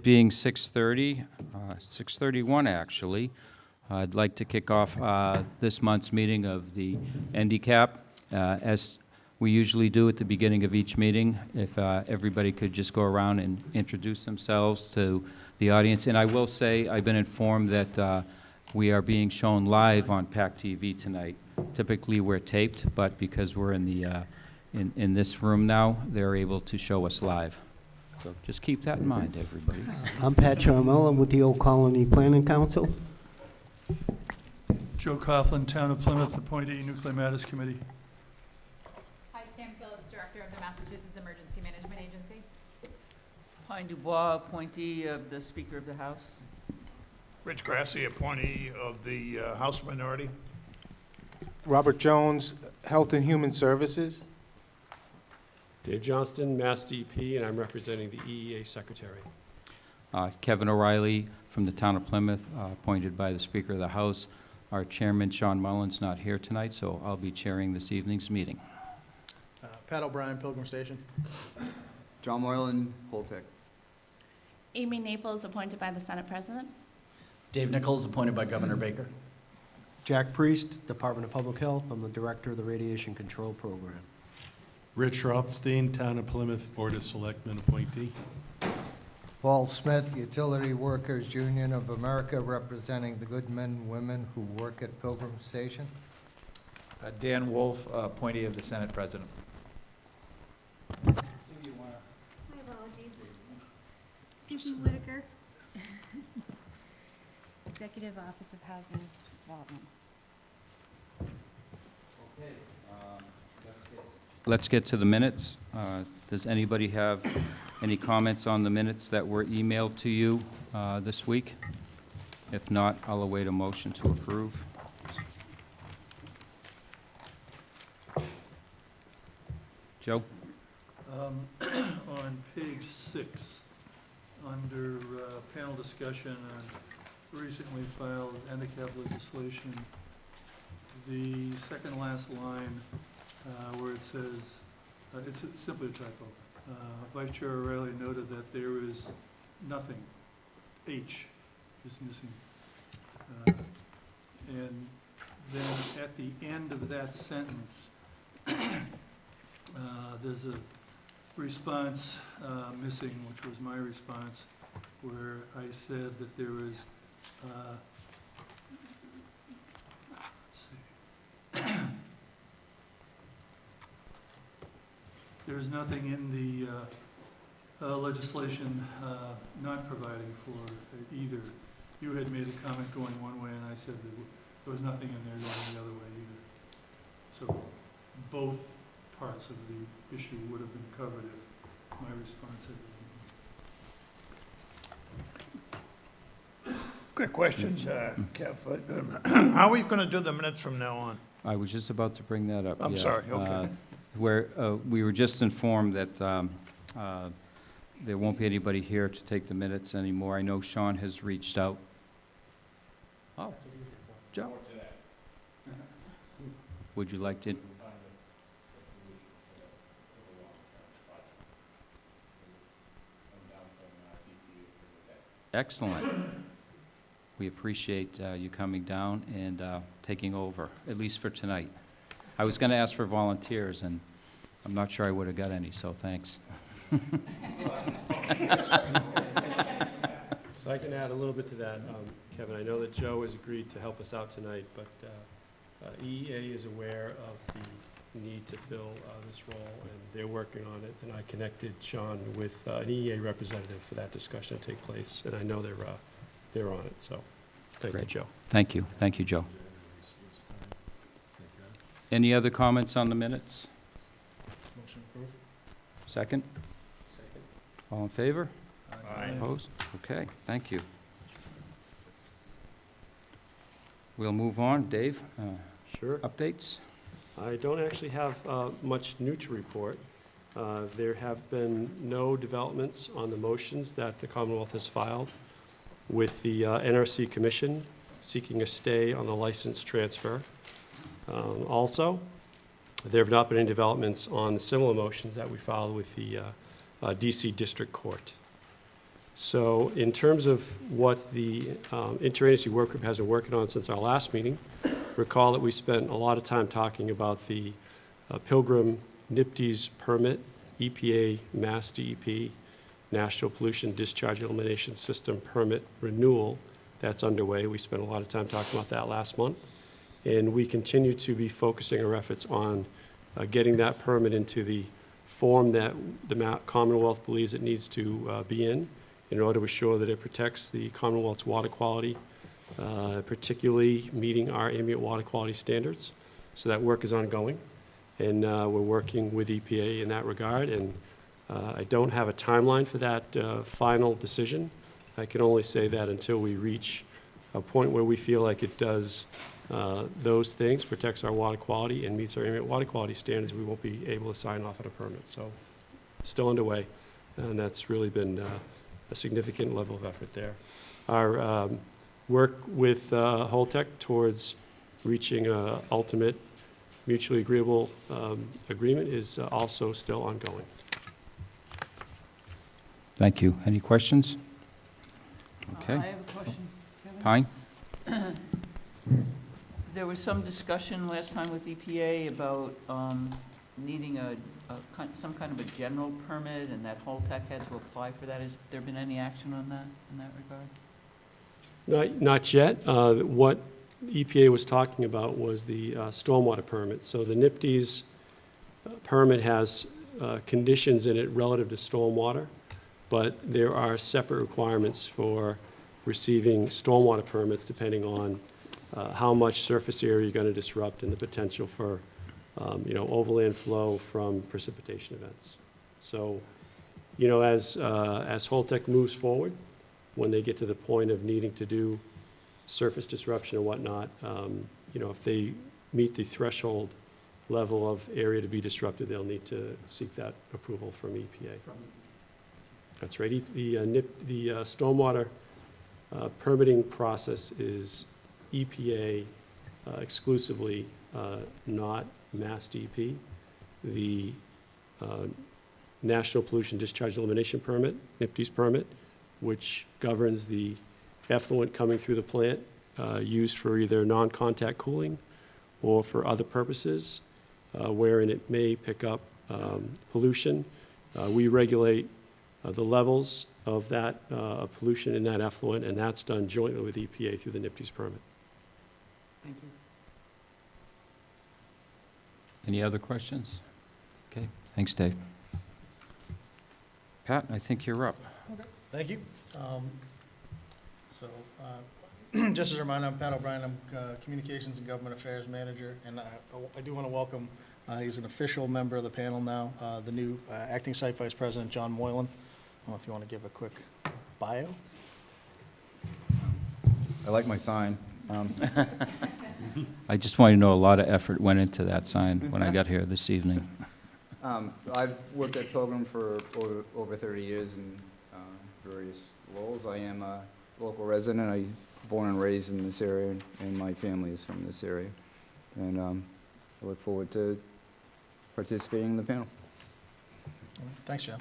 being 6:30, 6:31 actually, I'd like to kick off this month's meeting of the NDCAP. As we usually do at the beginning of each meeting, if everybody could just go around and introduce themselves to the audience. And I will say, I've been informed that we are being shown live on PACTV tonight. Typically, we're taped, but because we're in the in this room now, they're able to show us live. So just keep that in mind, everybody. I'm Pat Charmel. I'm with the Old Colony Planning Council. Joe Coughlin, Town of Plymouth, appointee, Nuclear Matters Committee. Hi, Sam Phillips, Director of the Massachusetts Emergency Management Agency. Pine Dubois, appointee of the Speaker of the House. Rich Grassi, appointee of the House Minority. Robert Jones, Health and Human Services. Dave Johnston, Mass DP, and I'm representing the EEA Secretary. Kevin O'Reilly from the Town of Plymouth, appointed by the Speaker of the House. Our Chairman, Sean Mullins, not here tonight, so I'll be chairing this evening's meeting. Pat O'Brien, Pilgrim Station. John Moylan, Holtec. Amy Naples, appointed by the Senate President. Dave Nichols, appointed by Governor Baker. Jack Priest, Department of Public Health. I'm the Director of the Radiation Control Program. Rich Rothstein, Town of Plymouth, Board of Selectmen appointee. Paul Smith, Utility Workers Union of America, representing the good men and women who work at Pilgrim Station. Dan Wolf, appointee of the Senate President. My apologies. Susan Whitaker, Executive Office of Housing Development. Let's get to the minutes. Does anybody have any comments on the minutes that were emailed to you this week? If not, I'll await a motion to approve. Joe? On page 6, under panel discussion on recently filed NDCAP legislation, the second last line where it says, it's simply a typo. Vice Chair O'Reilly noted that there is nothing. H is missing. And then at the end of that sentence, there's a response missing, which was my response, where I said that there is, let's see, there is nothing in the legislation not providing for it either. You had made a comment going one way, and I said that there was nothing in there going the other way either. So both parts of the issue would have been covered if my response had been. Quick questions, Kev. How are we going to do the minutes from now on? I was just about to bring that up. I'm sorry, okay. Where we were just informed that there won't be anybody here to take the minutes anymore. I know Sean has reached out. Oh, Joe. Would you like to? Excellent. We appreciate you coming down and taking over, at least for tonight. I was going to ask for volunteers, and I'm not sure I would have got any, so thanks. So I can add a little bit to that. Kevin, I know that Joe has agreed to help us out tonight, but EEA is aware of the need to fill this role, and they're working on it. And I connected Sean with an EEA representative for that discussion to take place, and I know they're on it. So thank you, Joe. Thank you. Thank you, Joe. Any other comments on the minutes? Motion approved. Second? Second. All in favor? Aye. Opposed? Okay, thank you. We'll move on. Dave, Sure. updates? I don't actually have much new to report. There have been no developments on the motions that the Commonwealth has filed with the NRC Commission seeking a stay on the license transfer. Also, there have not been any developments on the similar motions that we filed with the DC District Court. So in terms of what the interagency work group has been working on since our last meeting, recall that we spent a lot of time talking about the Pilgrim NIPD's permit, EPA, Mass DEP, National Pollution Discharge Elimination System permit renewal that's underway. We spent a lot of time talking about that last month. And we continue to be focusing our efforts on getting that permit into the form that the Commonwealth believes it needs to be in order to assure that it protects the Commonwealth's water quality, particularly meeting our ambient water quality standards. So that work is ongoing, and we're working with EPA in that regard. And I don't have a timeline for that final decision. I can only say that until we reach a point where we feel like it does those things, protects our water quality and meets our ambient water quality standards, we won't be able to sign off on a permit. So still underway, and that's really been a significant level of effort there. Our work with Holtec towards reaching an ultimate mutually agreeable agreement is also still ongoing. Thank you. Any questions? Okay. I have a question, Kevin. Pine? There was some discussion last time with EPA about needing some kind of a general permit, and that Holtec had to apply for that. Has there been any action on that, in that regard? Not yet. What EPA was talking about was the stormwater permit. So the NIPD's permit has conditions in it relative to stormwater, but there are separate requirements for receiving stormwater permits depending on how much surface area you're going to disrupt and the potential for overland flow from precipitation events. So, as Holtec moves forward, when they get to the point of needing to do surface disruption and whatnot, if they meet the threshold level of area to be disrupted, they'll need to seek that approval from EPA. That's right. The stormwater permitting process is EPA exclusively, not Mass DEP. The National Pollution Discharge Elimination Permit, NIPD's permit, which governs the effluent coming through the plant used for either non-contact cooling or for other purposes, wherein it may pick up pollution. We regulate the levels of that pollution in that effluent, and that's done jointly with EPA through the NIPD's permit. Thank you. Any other questions? Okay, thanks, Dave. Pat, I think you're up. Thank you. Just as a reminder, I'm Pat O'Brien. I'm Communications and Government Affairs Manager, and I do want to welcome, he's an official member of the panel now, the new Acting Site Vice President, John Moylan. I don't know if you want to give a quick bio. I like my sign. I just want you to know a lot of effort went into that sign when I got here this evening. I've worked at Pilgrim for over 30 years in various roles. I am a local resident. I was born and raised in this area, and my family is from this area. And I look forward to participating in the panel. Thanks, John.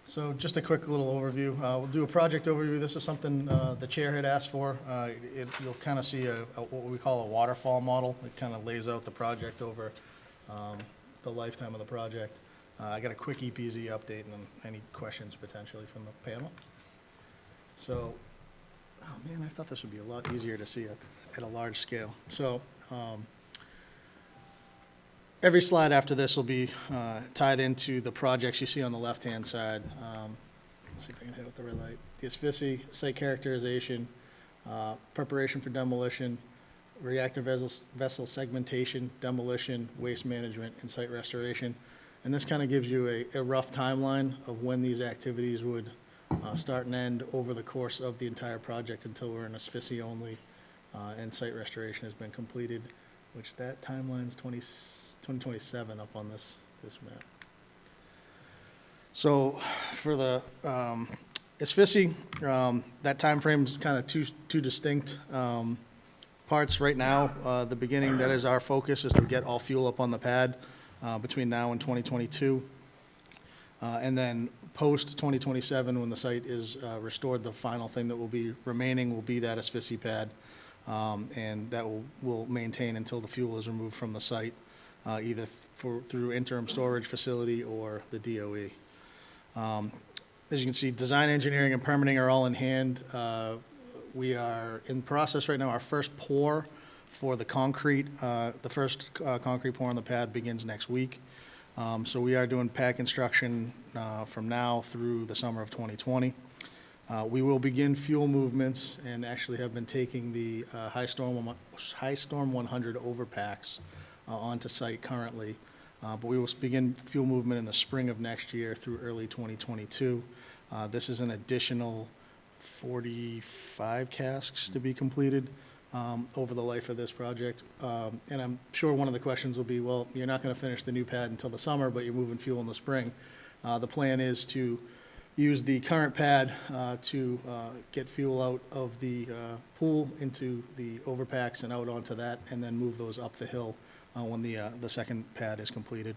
So just a quick little overview. We'll do a project overview. This is something the chair had asked for. You'll kind of see what we call a waterfall model. It kind of lays out the project over the lifetime of the project. I got a quick EPZ update and then any questions potentially from the panel. So, oh man, I thought this would be a lot easier to see at a large scale. So, every slide after this will be tied into the projects you see on the left-hand side. Let's see if I can hit it with the red light. The asphyxie, site characterization, preparation for demolition, reactive vessel segmentation, demolition, waste management, and site restoration. And this kind of gives you a rough timeline of when these activities would start and end over the course of the entire project until we're in asphyxie only and site restoration has been completed, which that timeline is 2027 up on this map. So for the asphyxie, that time frame is kind of two distinct parts right now. The beginning, that is our focus, is to get all fuel up on the pad between now and 2022. And then Post-2027, when the site is restored, the final thing that will be remaining will be that asphyxie pad, and that will maintain until the fuel is removed from the site, either through interim storage facility or the DOE. As you can see, design, engineering, and permitting are all in hand. We are in process right now. Our first pour for the concrete, the first concrete pour on the pad begins next week. So we are doing pad construction from now through the summer of 2020. We will begin fuel movements and actually have been taking the High Storm 100 overpacks onto site currently. But we will begin fuel movement in the spring of next year through early 2022. This is an additional 45 casks to be completed over the life of this project. And I'm sure one of the questions will be, well, you're not going to finish the new pad until the summer, but you're moving fuel in the spring. The plan is to use the current pad to get fuel out of the pool into the overpacks and out onto that, and then move those up the hill when the second pad is completed.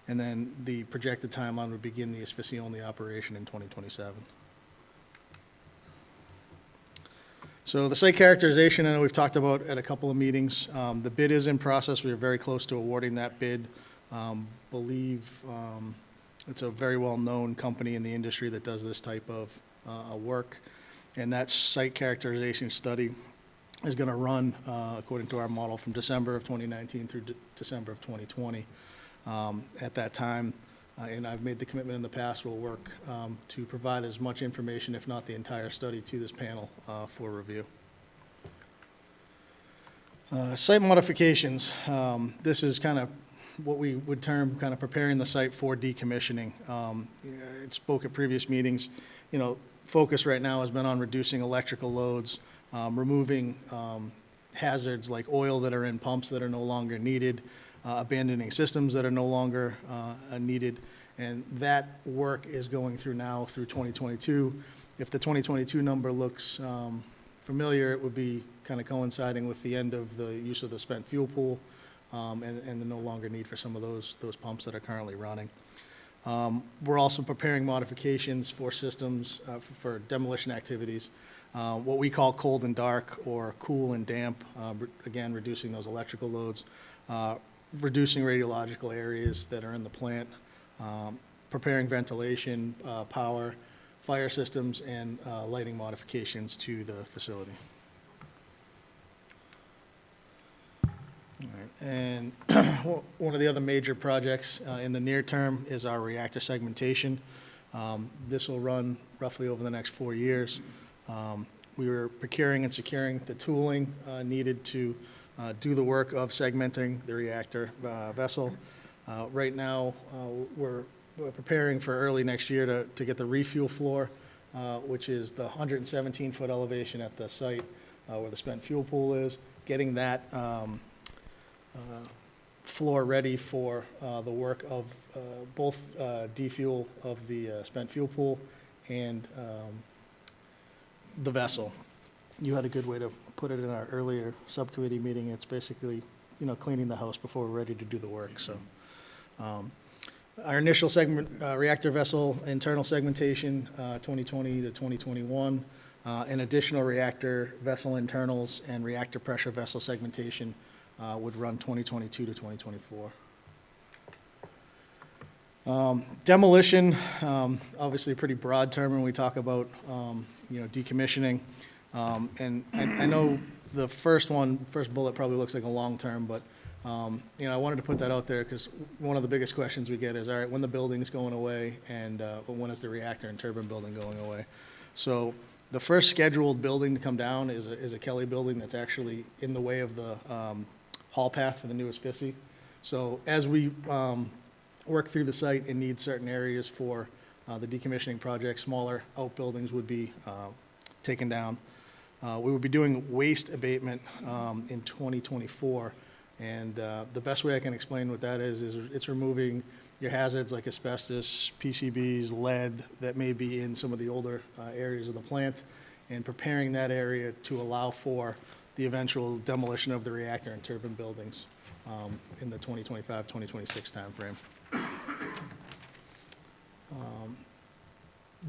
And then the projected timeline would begin the asphyxie-only operation in 2027. So the site characterization, I know we've talked about at a couple of meetings. The bid is in process. We are very close to awarding that bid. Believe it's a very well-known company in the industry that does this type of work. And that site characterization study is going to run, according to our model, from December of 2019 through December of 2020. At that time, and I've made the commitment in the past, we'll work to provide as much information, if not the entire study, to this panel for review. Site modifications. This is kind of what we would term kind of preparing the site for decommissioning. It spoke at previous meetings. Focus right now has been on reducing electrical loads, removing hazards like oil that are in pumps that are no longer needed, abandoning systems that are no longer needed, and that work is going through now through 2022. If the 2022 number looks familiar, it would be kind of coinciding with the end of the use of the spent fuel pool and the no longer need for some of those pumps that are currently running. We're also preparing modifications for systems for demolition activities, what we call cold and dark or cool and damp, again, reducing those electrical loads, reducing radiological areas that are in the plant, preparing ventilation, power, fire systems, and lighting modifications to the facility. All right. And one of the other major projects in the near term is our reactor segmentation. This will run roughly over the next 4 years. We were procuring and securing the tooling needed to do the work of segmenting the reactor vessel. Right now, we're preparing for early next year to get the refuel floor, which is the 117-foot elevation at the site where the spent fuel pool is, getting that floor ready for the work of both defuel of the spent fuel pool and the vessel. You had a good way to put it in our earlier subcommittee meeting. It's basically, cleaning the house before we're ready to do the work. So, our initial reactor vessel internal segmentation, 2020 to 2021, an additional reactor vessel internals and reactor pressure vessel segmentation would run 2022 to 2024. Demolition, obviously a pretty broad term when we talk about, decommissioning. And I know the first bullet probably looks like a long term, but, I wanted to put that out there because one of the biggest questions we get is, all right, when the building's going away and when is the reactor and turbine building going away? So the first scheduled building to come down is a Kelly building that's actually in the way of the haul path for the newest asphyxie. So as we work through the site and need certain areas for the decommissioning project, smaller outbuildings would be taken down. We would be doing waste abatement in 2024, and the best way I can explain what that is it's removing your hazards like asbestos, PCBs, lead that may be in some of the older areas of the plant, and preparing that area to allow for the eventual demolition of the reactor and turbine buildings in the 2025-2026 timeframe.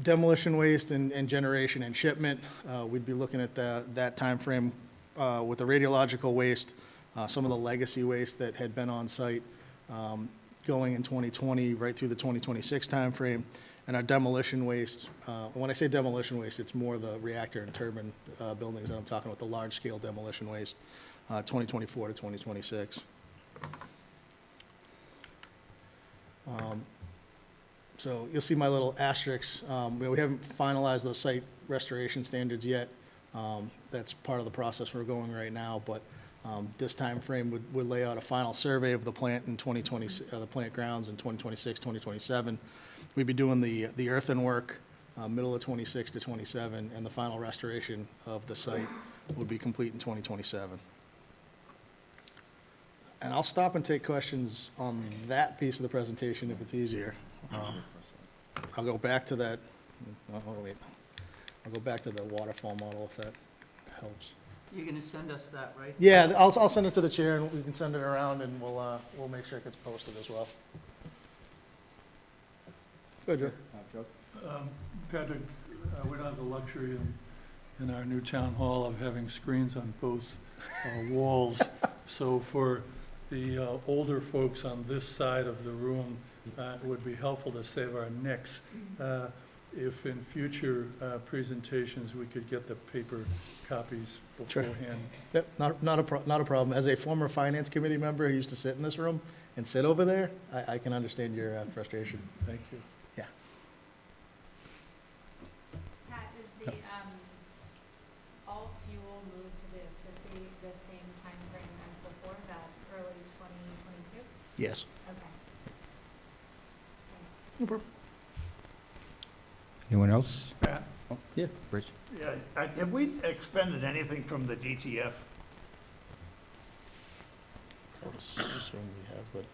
demolition waste and generation and shipment, we'd be looking at that timeframe with the radiological waste, some of the legacy waste that had been on site going in 2020 right through the 2026 timeframe, and our demolition waste. When I say demolition waste, it's more the reactor and turbine buildings that I'm talking about, the large-scale demolition waste, 2024 to 2026. So you'll see my little asterisks. We haven't finalized those site restoration standards yet. That's part of the process we're going right now, but this timeframe would lay out a final survey of the plant in 2020, the plant grounds in 2026, 2027. We'd be doing the earthenwork middle of 26 to 27, and the final restoration of the site would be complete in 2027. And I'll stop and take questions on that piece of the presentation if it's easier. I'll go back to that, wait. I'll go back to the waterfall model if that helps. You're gonna send us that, right? Yeah, I'll send it to the chair and we can send it around and we'll make sure it gets posted as well. Good, Joe. Patrick, we don't have the luxury in our new town hall of having screens on both walls. So for the older folks on this side of the room, it would be helpful to save our necks if in future presentations we could get the paper copies Sure. beforehand. Yep, not a problem. As a former finance committee member who used to sit in this room and sit over there, I can understand your frustration. Thank you. Yeah. Pat, is the, all fuel moved to the SFIC the same timeframe as before, that early 2022? Yes. Okay. No problem. Anyone else? Pat? Yeah. Rich? Yeah, have we expended anything from the DTF? I would assume we have, but.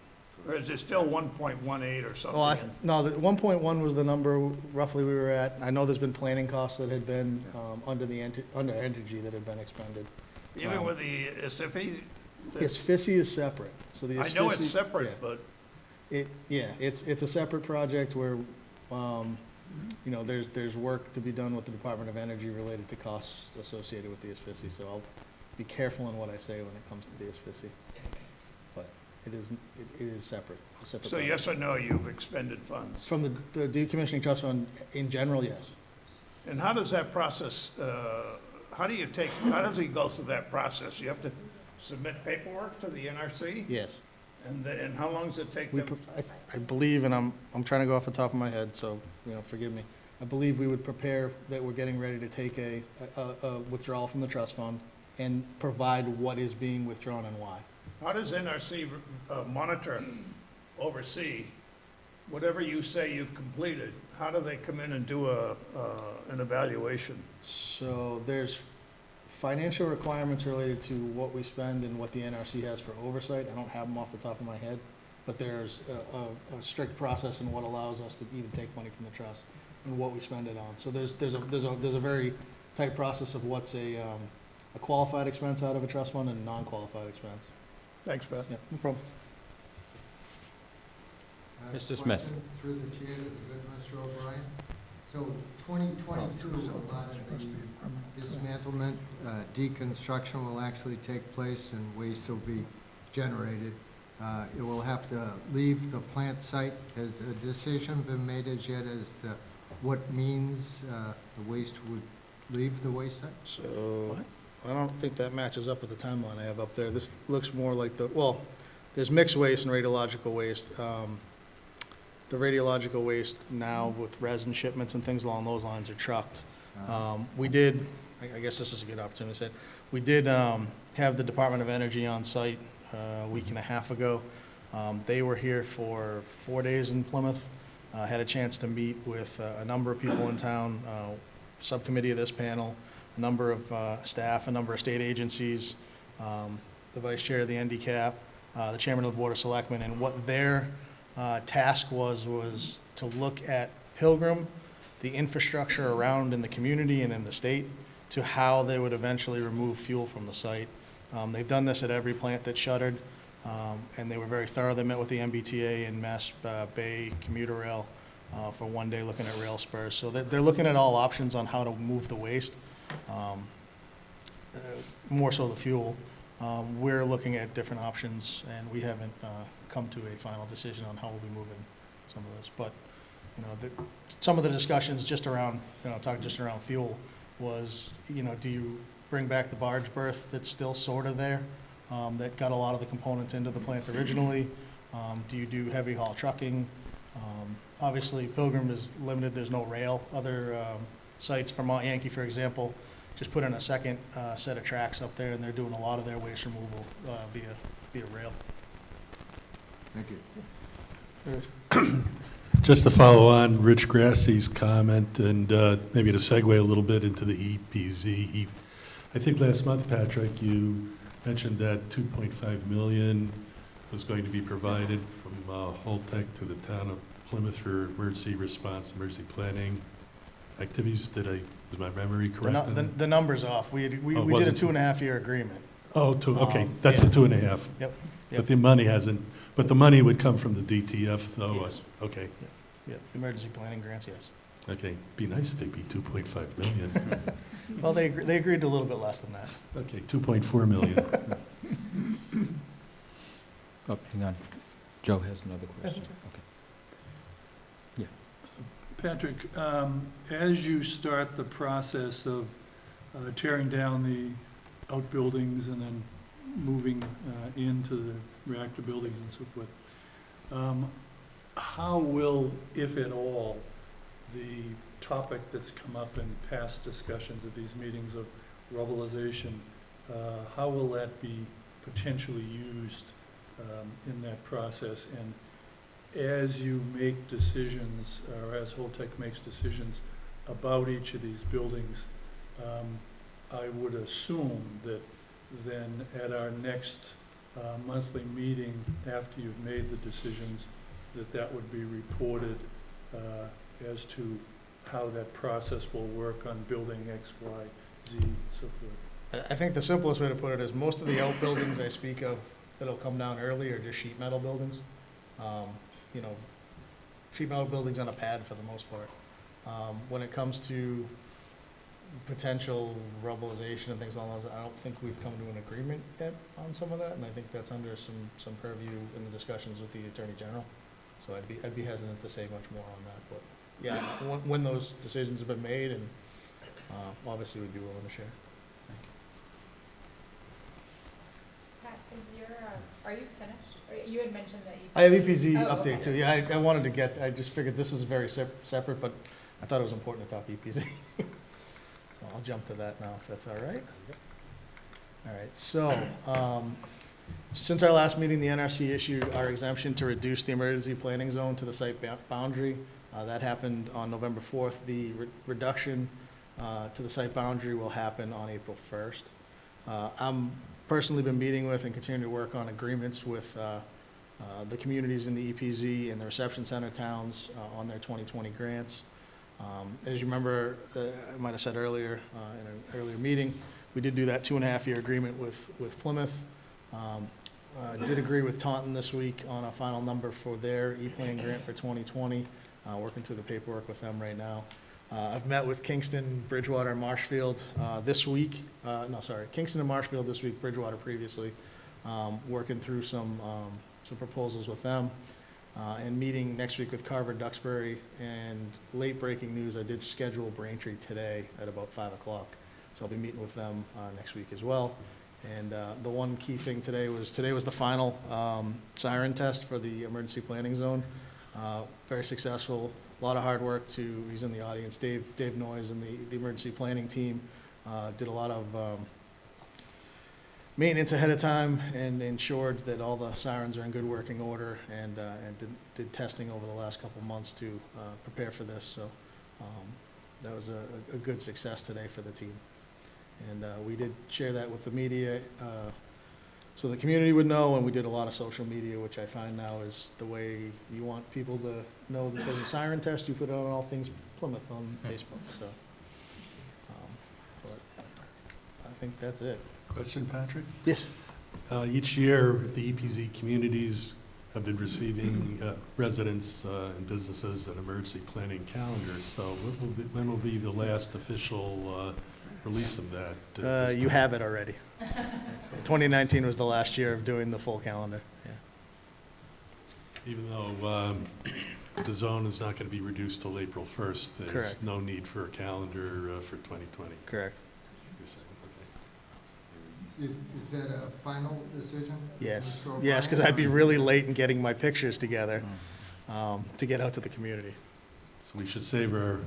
Or is it still 1.18 or something? Oh, no, the 1.1 was the number roughly we were at. I know there's been planning costs that had been under energy that had been expended. Even with the SIFI? Yes, FISI is separate, so the I know SFISI it's separate, yeah. but It's a separate project where, there's work to be done with the Department of Energy related to costs associated with the SFISI, so I'll be careful in what I say when it comes to the SFISI. But it is separate, a separate. so yes or no, you've expended funds? From the decommissioning trust fund, in general, yes. And how does that process, how does he go through that process? You have to submit paperwork to the NRC? Yes. And how long does it take them? I believe, and I'm trying to go off the top of my head, so, forgive me. I believe we would prepare that we're getting ready to take a withdrawal from the trust fund and provide what is being withdrawn and why. How does NRC monitor, oversee, whatever you say you've completed? How do they come in and do an evaluation? So there's financial requirements related to what we spend and what the NRC has for oversight. I don't have them off the top of my head, but there's a strict process in what allows us to even take money from the trust and what we spend it on. So there's a very tight process of what's a qualified expense out of a trust fund and a non-qualified expense. Thanks, Beth. Yeah, no problem. Mr. Smith. Question through the chair to the good Mr. O'Brien. So 2022, a lot of the dismantlement, deconstruction will actually take place and waste will be generated. It will have to leave the plant site. Has a decision been made as yet as to what means the waste would leave the waste site? So I don't think that matches up with the timeline I have up there. This looks more like there's mixed waste and radiological waste. The radiological waste now with resin shipments and things along those lines are trucked. We did, I guess this is a good opportunity to say, we did have the Department of Energy on site a week and a half ago. They were here for 4 days in Plymouth. Had a chance to meet with a number of people in town, subcommittee of this panel, a number of staff, a number of state agencies, the vice chair of the NDCAP, the chairman of the Board of Selectmen, and what their task was to look at Pilgrim, the infrastructure around in the community and in the state, to how they would eventually remove fuel from the site. They've done this at every plant that's shuttered, and they were very thorough. They met with the MBTA and Mass Bay Commuter Rail for one day, looking at rail spurs. So they're looking at all options on how to move the waste, more so the fuel. We're looking at different options, and we haven't come to a final decision on how we'll be moving some of this. But, you know, some of the discussions just around, just around fuel was, do you bring back the barge berth that's still sort of there, that got a lot of the components into the plant originally? Do you do heavy haul trucking? Obviously, Pilgrim is limited, there's no rail. Other sites, Vermont Yankee, for example, just put in a second set of tracks up there, and they're doing a lot of their waste removal via rail. Thank you. Just to follow on Rich Grassie's comment and maybe to segue a little bit into the EPZ. I think last month, Patrick, you mentioned that 2.5 million was going to be provided from Holtec to the town of Plymouth for emergency response, emergency planning activities. Is my memory correct? The number's off. We did a 2.5-year agreement. Oh, okay, that's yeah. a 2.5. Yep. But the money hasn't, but the money would come from the DTF though? Yes. Okay. Yeah, emergency planning grants, yes. Okay, be nice if it'd be 2.5 million. Well, they agreed to a little bit less than that. Okay, 2.4 million. Oh, hang on. Joe has another question. Okay. Patrick, as you start the process of tearing down the outbuildings and then moving into the reactor buildings and so forth, how will, if at all, the topic that's come up in past discussions at these meetings of rubblization, how will that be potentially used in that process? And as you make decisions, or as Holtec makes decisions about each of these buildings, I would assume that then at our next monthly meeting, after you've made the decisions, that would be reported as to how that process will work on building X, Y, Z, so forth. I think the simplest way to put it is most of the outbuildings I speak of that'll come down early are just sheet metal buildings. Sheet metal buildings on a pad for the most part. When it comes to potential rubblization and things along those, I don't think we've come to an agreement yet on some of that, and I think that's under some purview in the discussions with the Attorney General. So I'd be hesitant to say much more on that, but yeah, when those decisions have been made, and obviously we'd be willing to share. Pat, are you finished? Or you had mentioned that you. I have EPZ Oh, update okay. too. Yeah, I wanted to I just figured this is very separate, but I thought it was important to talk EPZ. So I'll jump to that now, if that's all right. All right, so, since our last meeting, the NRC issued our exemption to reduce the emergency planning zone to the site boundary. That happened on November 4th. The reduction to the site boundary will happen on April 1st. I'm personally been meeting with and continuing to work on agreements with the communities in the EPZ and the reception center towns on their 2020 grants. As you remember, I might have said earlier in an earlier meeting, we did do that 2.5-year agreement with Plymouth. Did agree with Taunton this week on a final number for their E-Plan grant for 2020. Working through the paperwork with them right now. I've met with Kingston, Bridgewater, and Marshfield this week. Kingston and Marshfield this week, Bridgewater previously. Working through some proposals with them. And meeting next week with Carver, Duxbury, and late breaking news, I did schedule Braintree today at about 5 o'clock. So I'll be meeting with them next week as well. And the one key thing today was the final Siren test for the emergency planning zone. Very successful, a lot of hard work he's in the audience, Dave Noyes and the emergency planning team did a lot of maintenance ahead of time and ensured that all the sirens are in good working order, and did testing over the last couple months to prepare for this. So that was a good success today for the team. And we did share that with the media so the community would know, and we did a lot of social media, which I find now is the way you want people to know that there's a siren test. You put it on All Things Plymouth on Facebook. So but I think that's it. Question, Patrick? Yes. Each year, the EPZ communities have been receiving residents and businesses and emergency planning calendars. So when will be the last official release of that? You have it already. 2019 was the last year of doing the full calendar, yeah. Even though the zone is not going to be reduced till April 1st, there's Correct. no need for a calendar for 2020. Correct. You're saying, okay. Is that a final decision? Yes, Mr. yes, because O'Brien? I'd be really late in getting my pictures together to get out to the community. So we should save our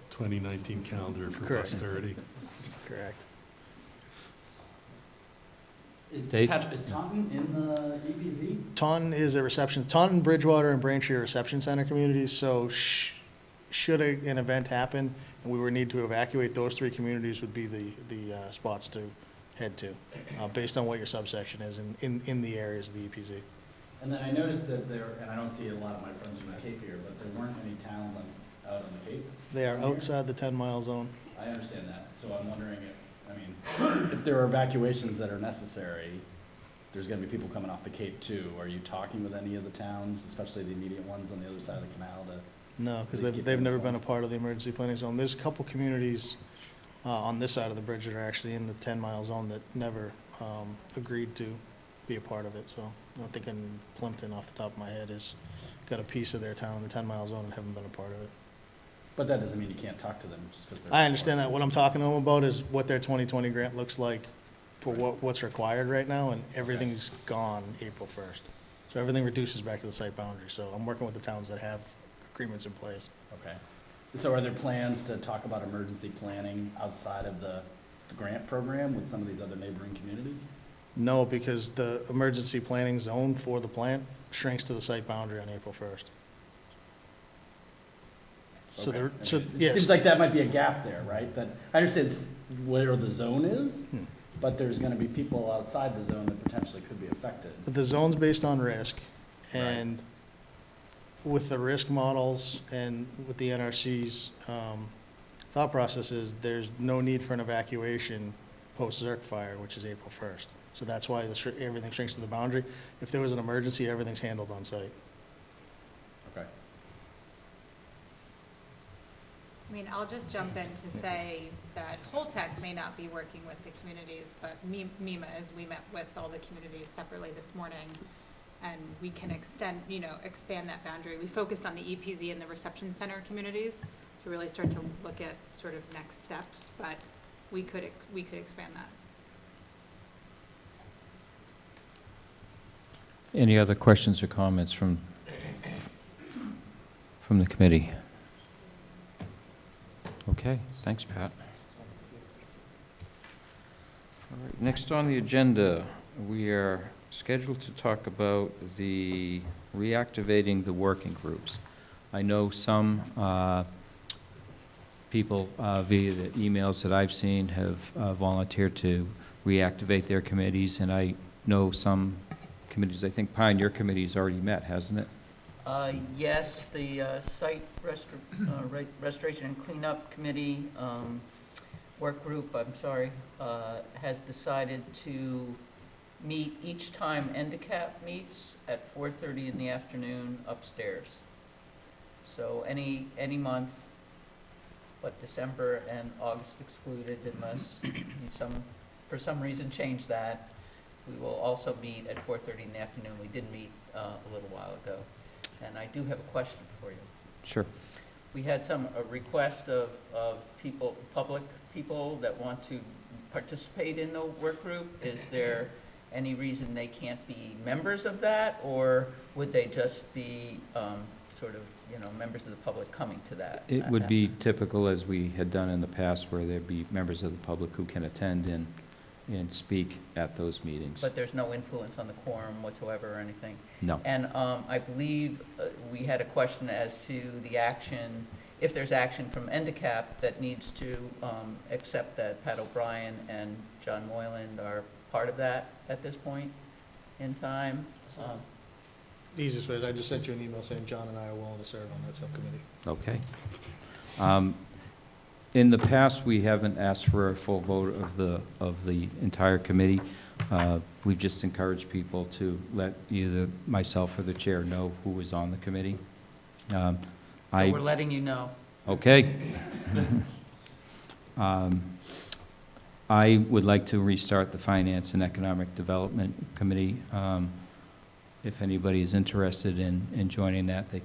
2019 calendar for Correct. posterity. Correct. Dave? Patrick, is Taunton in the EPZ? Taunton is a reception, Taunton, Bridgewater, and Braintree are reception center communities, so should an event happen and we would need to evacuate, those three communities would be the spots to head to, based on what your subsection is in the areas of the EPZ. And then I noticed that there, and I don't see a lot of my friends from the Cape here, but there weren't any towns out on the Cape. They are outside the 10-mile zone. I understand that, so I'm wondering if there are evacuations that are necessary, there's gonna be people coming off the Cape too. Are you talking with any of the towns, especially the immediate ones on the other side of the canal to? No, because Please keep they've them never been a informed. part of the emergency planning zone. There's a couple communities on this side of the bridge that are actually in the 10-mile zone that never agreed to be a part of it. So I'm thinking Plimpton, off the top of my head, has got a piece of their town in the 10-mile zone and haven't been a part of it. But that doesn't mean you can't talk to them just because they're. I understand that. What I'm talking to them about is what their 2020 grant looks like for what's required right now, and everything's gone April 1st. So everything reduces back to the site boundary. So I'm working with the towns that have agreements in place. Okay. So are there plans to talk about emergency planning outside of the grant program with some of these other neighboring communities? No, because the emergency planning zone for the plant shrinks to the site boundary on April 1st. So Okay, there, so, okay. It yes, seems like that might be a gap there, right? That, I understand it's where the zone is, but there's gonna be people outside the zone that potentially could be affected. but the zone's based on risk, and with the risk models and with the NRC's thought processes, there's no need for an evacuation post-Zerk fire, which is April 1st. So that's why everything shrinks to the boundary. If there was an emergency, everything's handled on site. Okay. I mean, I'll just jump in to say that Holtec may not be working with the communities, but MEMA, as we met with all the communities separately this morning, and we can expand that boundary. We focused on the EPZ and the reception center communities to really start to look at sort of next steps, but we could expand that. Any other questions or comments from the committee? Okay, thanks, Pat. All right, next on the agenda, we are scheduled to talk about the reactivating the working groups. I know some people via the emails that I've seen have volunteered to reactivate their committees, and I know some committees, I think Pioneer Committee's already met, hasn't it? Yes, the Site Restoration and Cleanup Committee, work group, has decided to meet each time NDCAP meets at 4:30 in the afternoon upstairs. So any month, but December and August excluded unless you for some reason change that. We will also meet at 4:30 in the afternoon. We did meet a little while ago. And I do have a question for you. Sure. We had a request of public people that want to participate in the work group. Is there any reason they can't be members of that, or would they just be members of the public coming to that? It would be typical, as we had done in the past, where there'd be members of the public who can attend and speak at those meetings. But there's no influence on the quorum whatsoever or anything? No. And I believe we had a question as to the action, if there's action from NDCAP that needs to accept that Pat O'Brien and John Moyland are part of that at this point in time. The easiest way is I just sent you an email saying John and I are willing to serve on that subcommittee. Okay. In the past, we haven't asked for a full vote of the entire committee. we've just encouraged people to let either myself or the chair know who was on the committee. So we're letting you know. Okay. I would like to restart the Finance and Economic Development Committee. If anybody is interested in joining that, they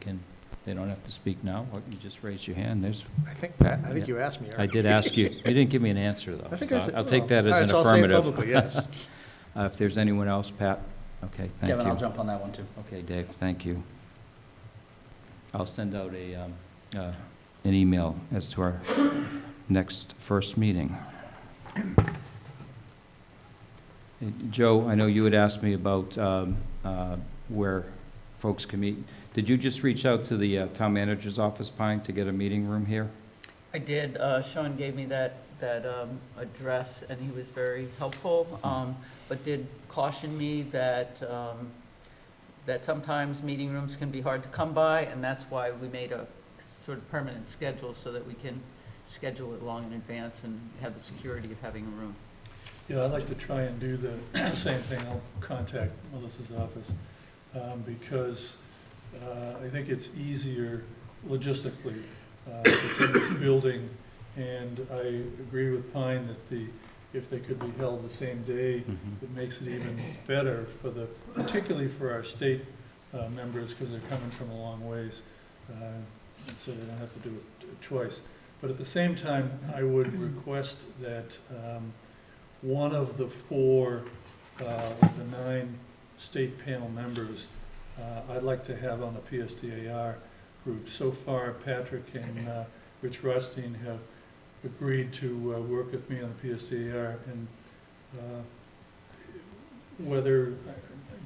don't have to speak now, or you just raise your hand. I think you asked me. I did ask you. You didn't give me an answer, though. I think so I said, I'll take that all right, as so an I'll say it affirmative. publicly, yes. If there's anyone else, Pat? Okay, thank you. Kevin, I'll jump on that one too. Okay, Dave, thank you. I'll send out an email as to our next first meeting. Joe, I know you had asked me about where folks can meet. Did you just reach out to the town manager's office, Pine, to get a meeting room here? I did. Sean gave me that address, and he was very helpful, but did caution me that that sometimes meeting rooms can be hard to come by, and that's why we made a sort of permanent schedule so that we can schedule it long in advance and have the security of having a room. Yeah, I'd like to try and do the same thing. I'll contact Melissa's office because I think it's easier logistically to take this building, and I agree with Pine that if they could be held the same day, it makes it even better for particularly for our state members, because they're coming from a long ways, and so they don't have to do it twice. But at the same time, I would request that one of the 4 of the 9 state panel members, I'd like to have on the PSDAR group. So far, Patrick and Rich Rothstein have agreed to work with me on the PSDAR, and whether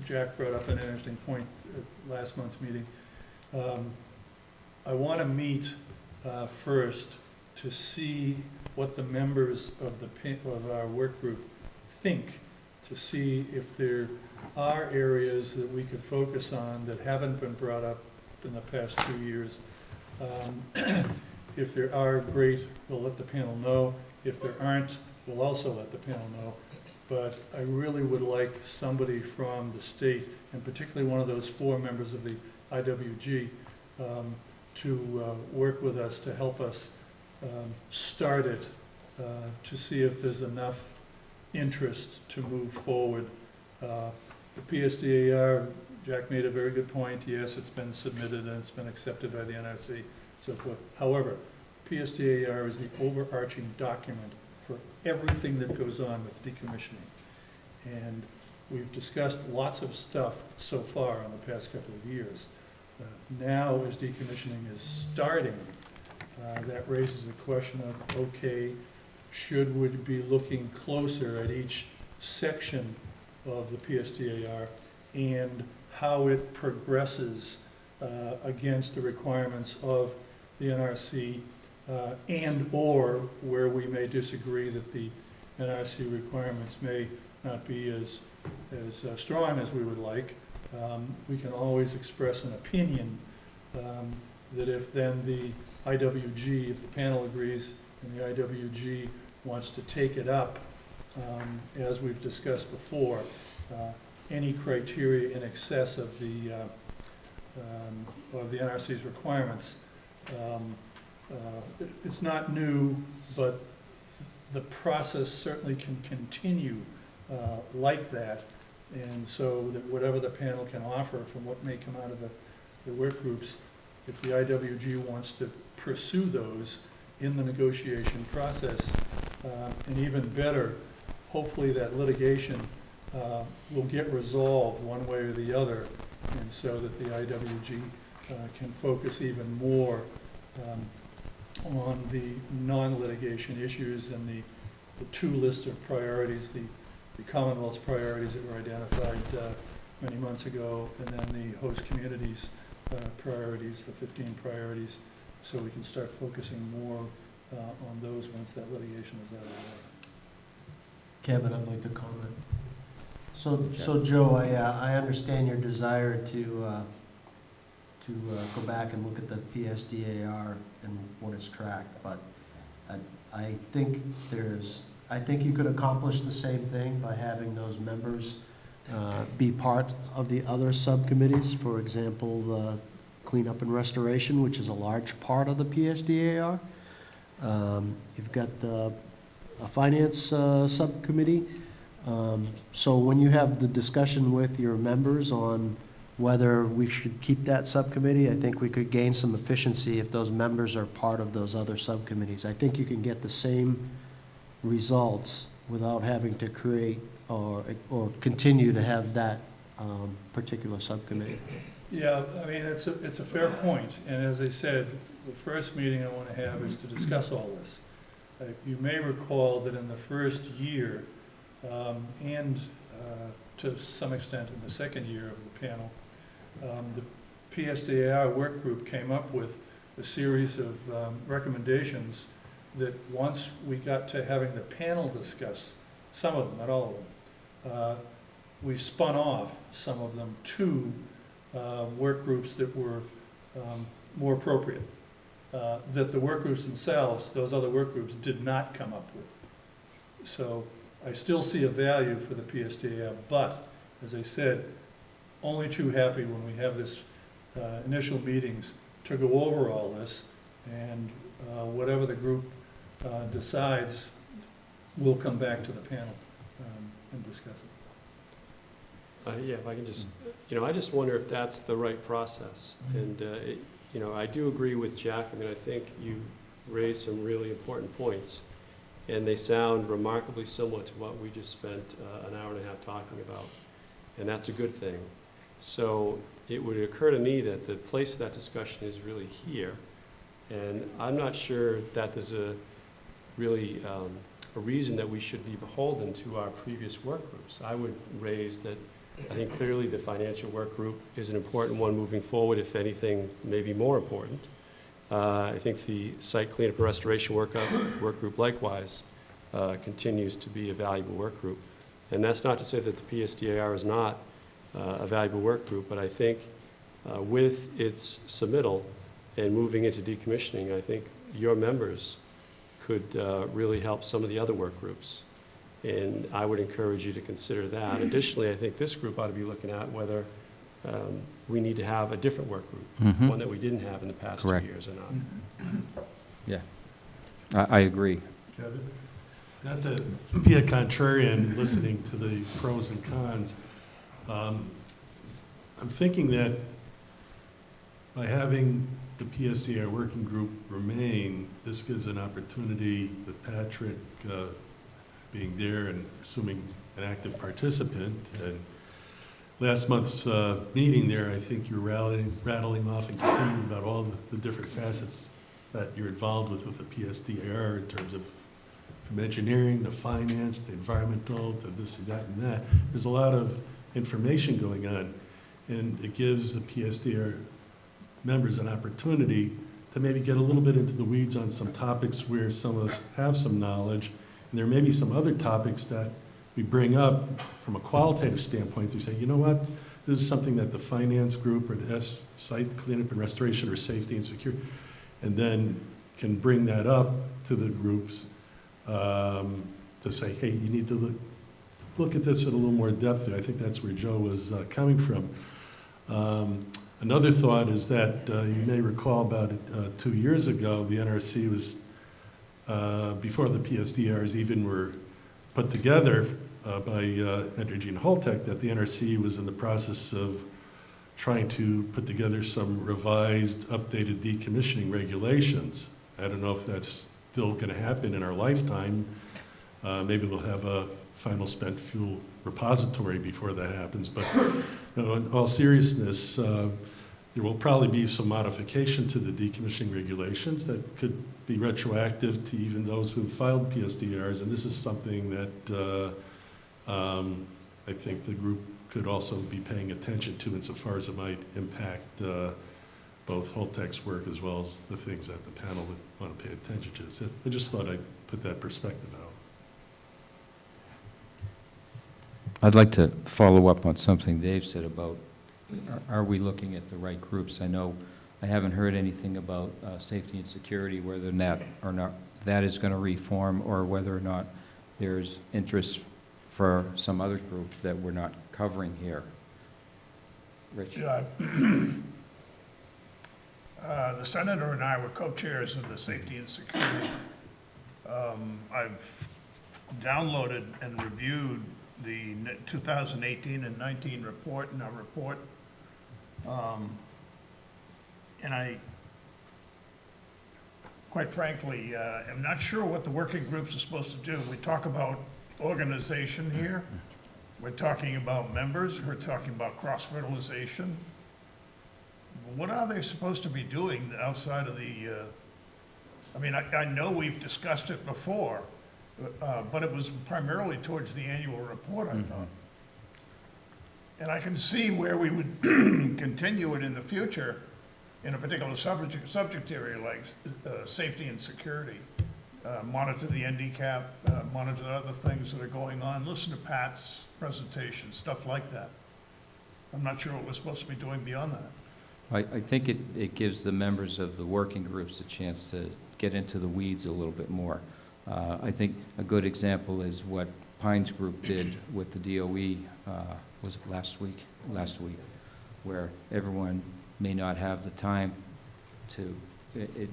Jack brought up an interesting point at last month's meeting. I want to meet first to see what the members of our work group think, to see if there are areas that we could focus on that haven't been brought up in the past 2 years. If there are, great, we'll let the panel know. If there aren't, we'll also let the panel know. But I really would like somebody from the state, and particularly one of those 4 members of the IWG, to work with us to help us start it, to see if there's enough interest to move forward. The PSDAR, Jack made a very good point. Yes, it's been submitted and it's been accepted by the NRC, so forth. However, PSDAR is the overarching document for everything that goes on with decommissioning. And we've discussed lots of stuff so far in the past couple of years. Now, as decommissioning is starting, that raises the question of, okay, should we be looking closer at each section of the PSDAR and how it progresses against the requirements of the NRC, and or where we may disagree that the NRC requirements may not be as strong as we would like. We can always express an opinion that if then the IWG, if the panel agrees and the IWG wants to take it up, as we've discussed before, any criteria in excess of the NRC's requirements. It's not new, but the process certainly can continue like that, and so that whatever the panel can offer from what may come out of the work groups, if the IWG wants to pursue those in the negotiation process, and even better, hopefully that litigation will get resolved one way or the other, and so that the IWG can focus even more on the non-litigation issues and the 2 lists of priorities, the Commonwealth's priorities that were identified many months ago, and then the host communities' priorities, the 15 priorities, so we can start focusing more on those once that litigation is out of the way. Kevin, I'd like to comment. So Joe, I understand your desire to go back and look at the PSDAR and what is tracked, but I think there's I think you could accomplish the same thing by having those members be part of the other subcommittees. For example, the cleanup and restoration, which is a large part of the PSDAR. You've got a finance subcommittee. So when you have the discussion with your members on whether we should keep that subcommittee, I think we could gain some efficiency if those members are part of those other subcommittees. I think you can get the same results without having to create or continue to have that particular subcommittee. Yeah, I mean, it's a fair point, and as I said, the first meeting I want to have is to discuss all this. You may recall that in the first year, and to some extent in the second year of the panel, the PSDAR work group came up with a series of recommendations that once we got to having the panel discuss some of them, not all of them, we spun off some of them to work groups that were more appropriate, that the work groups themselves, those other work groups, did not come up with. So I still see a value for the PSDAR, but as I said, only too happy when we have this initial meetings to go over all this, and whatever the group decides, we'll come back to the panel and discuss it. Yeah, if I can just, I just wonder if that's the right process. And, I do agree with Jack. I mean, I think you raised some really important points, and they sound remarkably similar to what we just spent an hour and a half talking about, and that's a good thing. So it would occur to me that the place for that discussion is really here, and I'm not sure that there's a reason that we should be beholden to our previous work groups. I would raise that I think clearly the financial work group is an important one moving forward, if anything, maybe more important. I think the site cleanup and restoration work group likewise continues to be a valuable work group. And that's not to say that the PSDAR is not a valuable work group, but I think with its submittal and moving into decommissioning, I think your members could really help some of the other work groups. And I would encourage you to consider that. Additionally, I think this group ought to be looking at whether we need to have a different work group, one that we didn't have in the past 2 years or not. Yeah, I agree. Kevin? Not to be a contrarian listening to the pros and cons, I'm thinking that by having the PSDR working group remain, this gives an opportunity with Patrick being there and assuming an active participant. And last month's meeting there, I think you're rattling off and continuing about all the different facets that you're involved with the PSDR in terms of from engineering, to finance, to environmental, to this and that and that. There's a lot of information going on, and it gives the PSDR members an opportunity to maybe get a little bit into the weeds on some topics where some of us have some knowledge. And there may be some other topics that we bring up from a qualitative standpoint to say, you know what, this is something that the finance group or the site cleanup and restoration or safety and security, and then can bring that up to the groups to say, hey, you need to look at this in a little more depth. I think that's where Joe was coming from. Another thought is that you may recall about 2 years ago, the NRC was before the PSDRs even were put together by Energy and Holtec, that the NRC was in the process of trying to put together some revised, updated decommissioning regulations. I don't know if that's still going to happen in our lifetime. Maybe we'll have a final spent fuel repository before that happens. But in all seriousness, there will probably be some modification to the decommissioning regulations that could be retroactive to even those who filed PSDRs, and this is something that I think the group could also be paying attention to insofar as it might impact both Holtec's work as well as the things that the panel would want to pay attention to. So I just thought I'd put that perspective out. I'd like to follow up on something Dave said about, are we looking at the right groups? I know I haven't heard anything about safety and security, whether or not that is going to reform, or whether or not there's interest for some other group that we're not covering here. Rich? Yeah. The senator and I were co-chairs of the Safety and Security. I've downloaded and reviewed the 2018 and 19 report and our report. And I, quite frankly, am not sure what the working groups are supposed to do. We talk about organization here. We're talking about members. We're talking about cross-fertilization. What are they supposed to be doing outside of the, I mean, I know we've discussed it before, but it was primarily towards the annual report, I thought. And I can see where we would continue it in the future in a particular subject area like safety and security. Monitor the NDCAP, monitor other things that are going on, listen to Pat's presentation, stuff like that. I'm not sure what we're supposed to be doing beyond that. I think it gives the members of the working groups a chance to get into the weeds a little bit more. I think a good example is what Pine's group did with the DOE, was it last week? Last week, where everyone may not have the time to,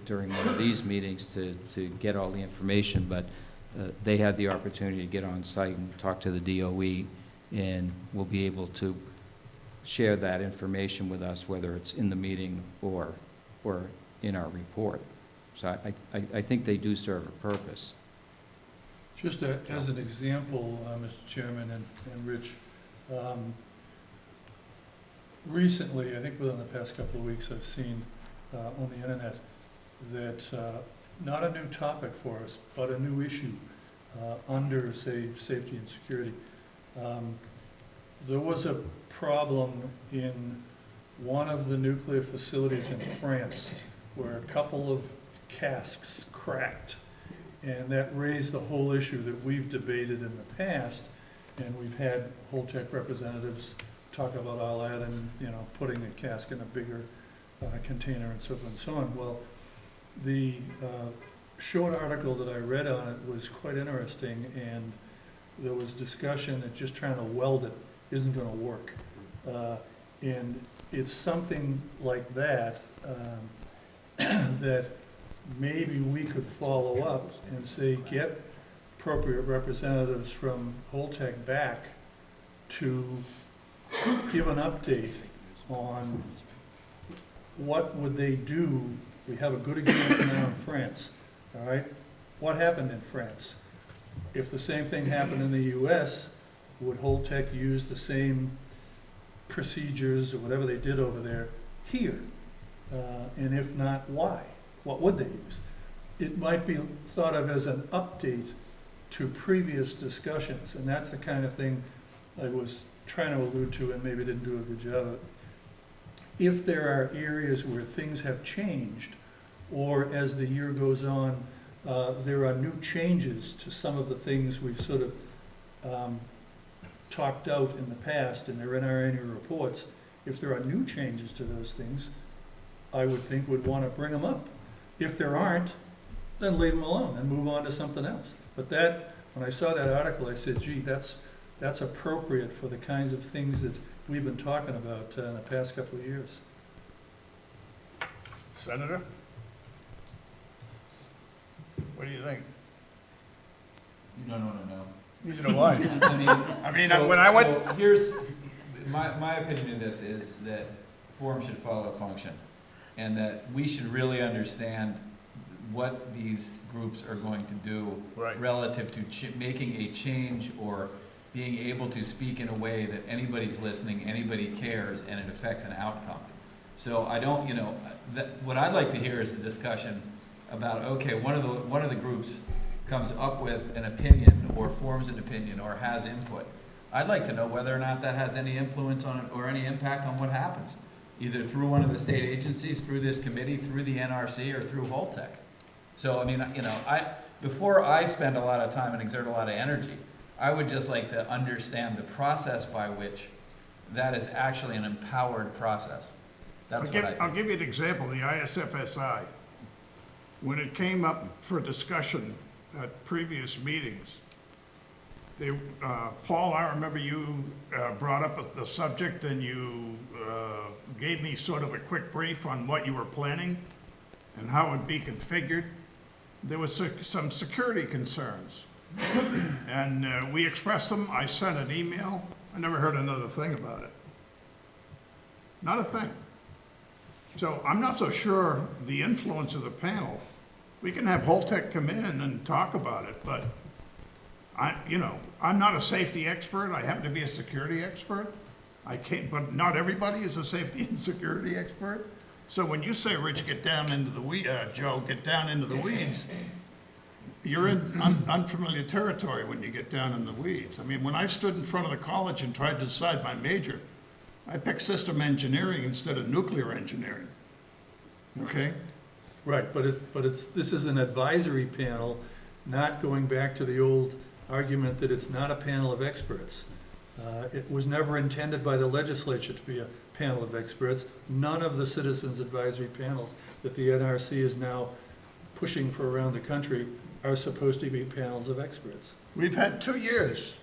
during one of these meetings to get all the information, but they had the opportunity to get on site and talk to the DOE, and we'll be able to share that information with us, whether it's in the meeting or in our report. So I think they do serve a purpose. Just as an example, Mr. Chairman and Rich, recently, I think within the past couple of weeks, I've seen on the internet that not a new topic for us, but a new issue under, say, safety and security. There was a problem in one of the nuclear facilities in France where a couple of casks cracked, and that raised the whole issue that we've debated in the past, and we've had Holtec representatives talk about all that and, you know, putting the cask in a bigger container and so forth and so on. Well, the short article that I read on it was quite interesting, and there was discussion that just trying to weld it isn't going to work. And it's something like that that maybe we could follow up and say, get appropriate representatives from Holtec back to give an update on what would they do. We have a good example now in France, all right? What happened in France? If the same thing happened in the US, would Holtec use the same procedures or whatever they did over there here? And if not, why? What would they use? It might be thought of as an update to previous discussions, and that's the kind of thing I was trying to allude to and maybe didn't do a good job of it. If there are areas where things have changed, or as the year goes on, there are new changes to some of the things we've sort of talked out in the past, and they're in our annual reports. If there are new changes to those things, I would think would want to bring them up. If there aren't, then leave them alone and move on to something else. But that, when I saw that article, I said, gee, that's appropriate for the kinds of things that we've been talking about in the past couple of years. Senator? What do you think? You don't want to know. Neither do I. I mean, when I went... So here's, my opinion of this is that form should follow function, and that we should really understand what these groups are going to do relative to making a change or being able to speak in a way that anybody's listening, anybody cares, and it affects an outcome. So I don't, you know, what I'd like to hear is a discussion about, okay, one of the groups comes up with an opinion or forms an opinion or has input. I'd like to know whether or not that has any influence on it or any impact on what happens, either through one of the state agencies, through this committee, through the NRC, or through Holtec. So, I mean, you know, before I spend a lot of time and exert a lot of energy, I would just like to understand the process by which that is actually an empowered process. That's what I think. I'll give you an example, the ISFSI. When it came up for discussion at previous meetings, Paul, I remember you brought up the subject and you gave me sort of a quick brief on what you were planning and how it would be configured. There was some security concerns. And we expressed them. I sent an email. I never heard another thing about it. Not a thing. So I'm not so sure the influence of the panel. We can have Holtec come in and talk about it, but I'm not a safety expert. I happen to be a security expert. But not everybody is a safety and security expert. So when you say, Rich, get down into the Joe, get down into the weeds, you're in unfamiliar territory when you get down in the weeds. I mean, when I stood in front of the college and tried to decide my major, I picked system engineering instead of nuclear engineering. Okay? Right, this is an advisory panel, not going back to the old argument that it's not a panel of experts. It was never intended by the legislature to be a panel of experts. None of the citizens advisory panels that the NRC is now pushing for around the country are supposed to be panels of experts. We've had 2 years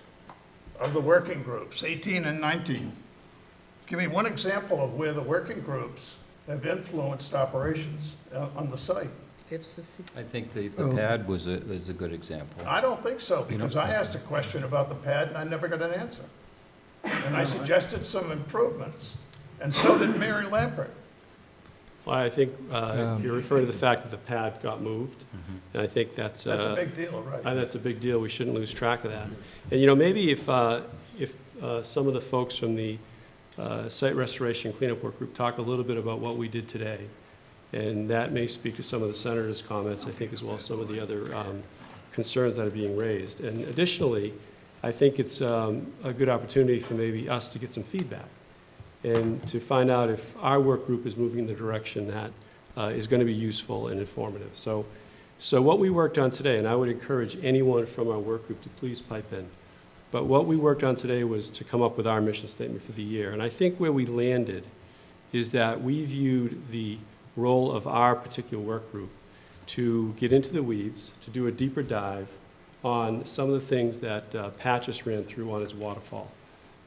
of the working groups, 18 and 19. Give me one example of where the working groups have influenced operations on the site. I think the pad is a good example. I don't think so, because I asked a question about the pad and I never got an answer. And I suggested some improvements, and so did Mary Lambert. Well, I think you're referring to the fact that the pad got moved, and I think that's a big deal, right? That's a big deal. We shouldn't lose track of that. And maybe if some of the folks from the Site Restoration Cleanup Work Group talk a little bit about what we did today, and that may speak to some of the senator's comments, I think, as well as some of the other concerns that are being raised. And additionally, I think it's a good opportunity for maybe us to get some feedback and to find out if our work group is moving in the direction that is going to be useful and informative. So what we worked on today, and I would encourage anyone from our work group to please pipe in, but what we worked on today was to come up with our mission statement for the year. And I think where we landed is that we viewed the role of our particular work group to get into the weeds, to do a deeper dive on some of the things that Pat just ran through on his waterfall.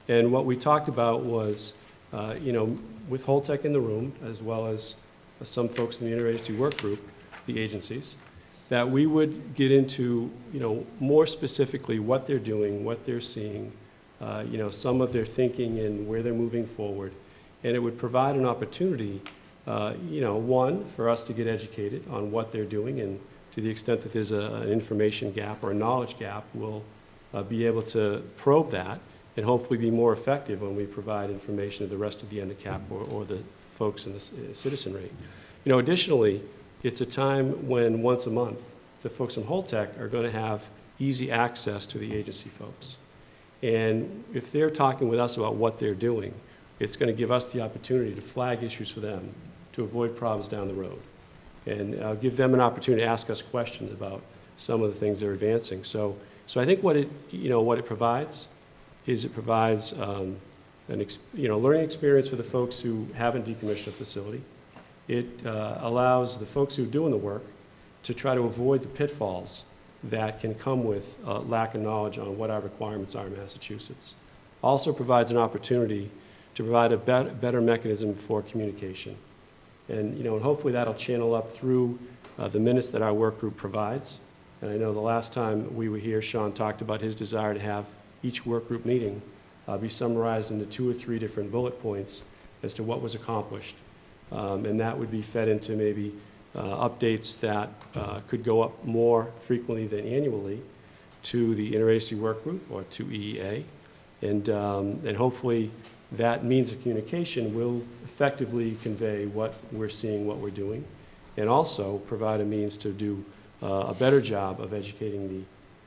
And what we talked about was, with Holtec in the room, as well as some folks in the interagency work group, the agencies, that we would get into, more specifically what they're doing, what they're seeing, some of their thinking and where they're moving forward. And it would provide an opportunity, one, for us to get educated on what they're doing, and to the extent that there's an information gap or a knowledge gap, we'll be able to probe that and hopefully be more effective when we provide information to the rest of the NDCAP or the folks in the citizenry. Additionally, it's a time when once a month the folks from Holtec are going to have easy access to the agency folks. And if they're talking with us about what they're doing, it's going to give us the opportunity to flag issues for them to avoid problems down the road. And give them an opportunity to ask us questions about some of the things they're advancing. So I think what it provides is it provides learning experience for the folks who haven't decommissioned a facility. It allows the folks who are doing the work to try to avoid the pitfalls that can come with lack of knowledge on what our requirements are in Massachusetts. Also provides an opportunity to provide a better mechanism for communication. And hopefully that'll channel up through the minutes that our work group provides. And I know the last time we were here, Sean talked about his desire to have each work group meeting be summarized into 2 or 3 different bullet points as to what was accomplished. And that would be fed into maybe updates that could go up more frequently than annually to the interagency work group or to EEA. And hopefully that means of communication will effectively convey what we're seeing, what we're doing, and also provide a means to do a better job of educating the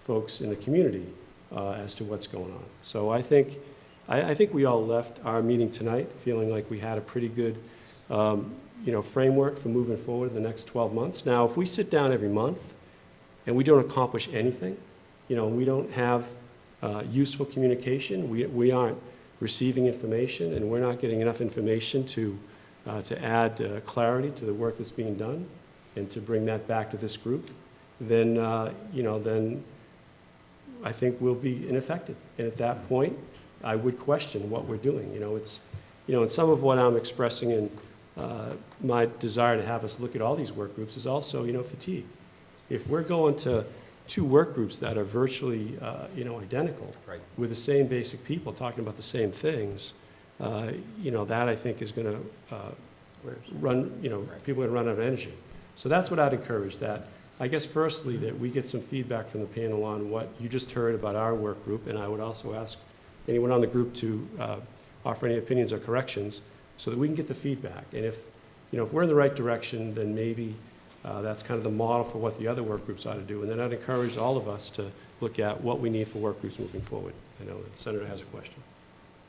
folks in the community as to what's going on. So I think we all left our meeting tonight feeling like we had a pretty good framework for moving forward in the next 12 months. Now, if we sit down every month and we don't accomplish anything, we don't have useful communication, we aren't receiving information, and we're not getting enough information to add clarity to the work that's being done and to bring that back to this group, then I think will be ineffective. And at that point, I would question what we're doing. And some of what I'm expressing in my desire to have us look at all these work groups is also, fatigue. If we're going to 2 work groups that are virtually, identical, Right. with the same basic people talking about the same things, that I think is going to run, people are going to run out of energy. So that's what I'd encourage, that I guess firstly that we get some feedback from the panel on what you just heard about our work group, and I would also ask anyone on the group to offer any opinions or corrections so that we can get the feedback. And if we're in the right direction, then maybe that's kind of the model for what the other work groups ought to do. And then I'd encourage all of us to look at what we need for work groups moving forward. I know the Senator has a question.